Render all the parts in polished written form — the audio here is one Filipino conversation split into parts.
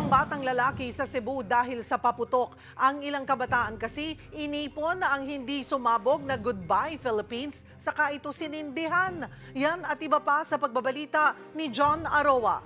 Isang batang lalaki sa Cebu dahil sa paputok. Ang ilang kabataan kasi inipon na ang hindi sumabog na Goodbye Philippines saka ito sinindihan. Yan at iba pa sa pagbabalita ni John Aroa.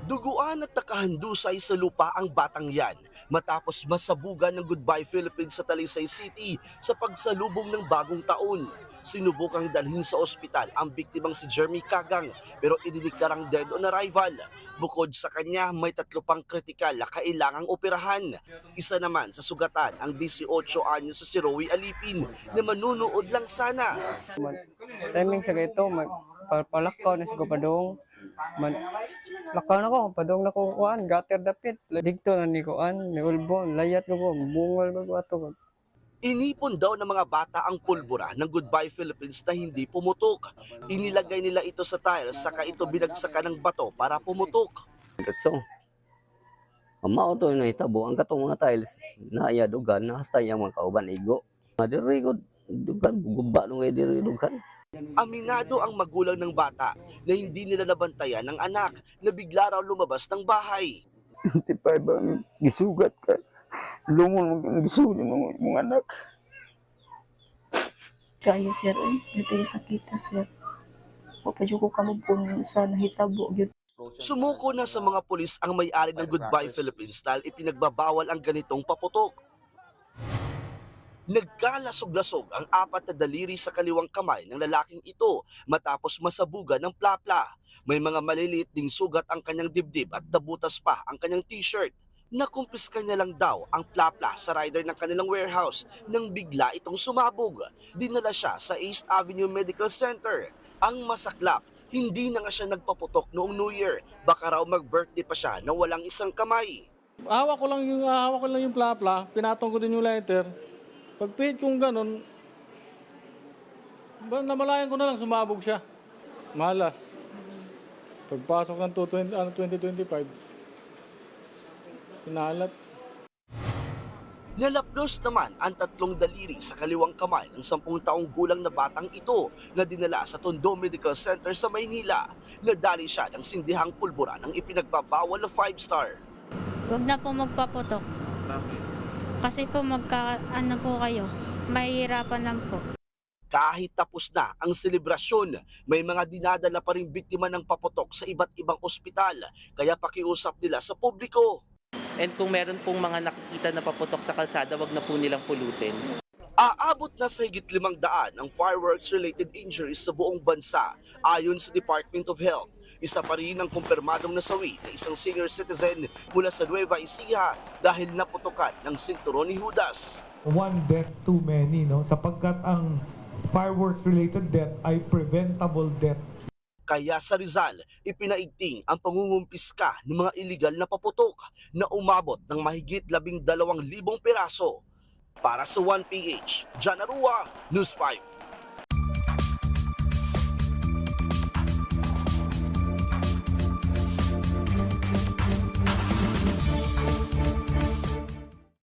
Duguan at nakahandusay sa lupa ang batang yan matapos masabugan ng Goodbye Philippines sa Talisay City sa pagsalubong ng bagong taon. Sinubukang dalhin sa ospital ang biktimang si Jeremy Kagang pero idineklarang dead on arrival. Bukod sa kanya, may 3 pang kritikal na kailangang operahan. Isa naman sa sugatan ang 18 anyo sa si Rowie Alipin na manunood lang sana. Timing sa gaito, palakaw na sa padong. Lakaw na ko, padong na ko kuan, gater dapit. Digto na ni kuan, ni ulbon, layat ko, bungol ko ato. Inipon daw ng mga bata ang pulbura ng Goodbye Philippines na hindi pumutok. Inilagay nila ito sa tiles saka ito binagsakan ng bato para pumutok. So, mao to na itabo ang katong mga tiles na iya dugan na hasta yang mga kauban igo. Diri ko dugan guba no diri dugan. Aminado ang magulang ng bata na hindi nila nabantayan ng anak na bigla raw lumabas ng bahay. Hindi pa ba gisugat ka? Lumon mo gisugat mga anak. Kayo sir, dito yung sakita sir. O pa ko kamo po sa nahitabo yun. Sumuko na sa mga pulis ang may-ari ng Goodbye Philippines dahil ipinagbabawal ang ganitong paputok. Nagkalasog-lasog ang 4 na daliri sa kaliwang kamay ng lalaking ito matapos masabugan ng plapla. May mga maliliit ding sugat ang kanyang dibdib at nabutas pa ang kanyang t-shirt. Nakumpiska niya lang daw ang plapla sa rider ng kanilang warehouse nang bigla itong sumabog. Dinala siya sa East Avenue Medical Center. Ang masaklap, hindi na nga siya nagpaputok noong New Year. Baka raw mag-birthday pa siya na walang isang kamay. Hawak ko lang yung plapla, pinatong ko din yung lighter. Pagpihit kong ganun, namalayan ko na lang sumabog siya. Malas. Pagpasok ng 2025, pinalat. Nalapnos naman ang 3 daliri sa kaliwang kamay ng 10 taong gulang na batang ito na dinala sa Tondo Medical Center sa Maynila. Nadali siya ng sindihang pulbura ng ipinagbabawal na 5-star. Huwag na po magpaputok. Bakit? Kasi po po kayo, mahihirapan lang po. Kahit tapos na ang selebrasyon, may mga dinadala pa rin biktima ng paputok sa iba't ibang ospital, kaya pakiusap nila sa publiko. And kung meron pong mga nakikita na paputok sa kalsada, wag na po nilang pulutin. Aabot na sa higit 500 ang fireworks-related injuries sa buong bansa ayon sa Department of Health. Isa pa rin ang kumpirmadong nasawi na isang senior citizen mula sa Nueva Ecija dahil naputukan ng sinturon ni Judas. One death too many, no? Sapagkat ang fireworks-related death ay preventable death. Kaya sa Rizal, ipinaigting ang pangungumpiska ng mga iligal na paputok na umabot ng mahigit 12,000 piraso. Para sa 1PH, John Arua, News 5.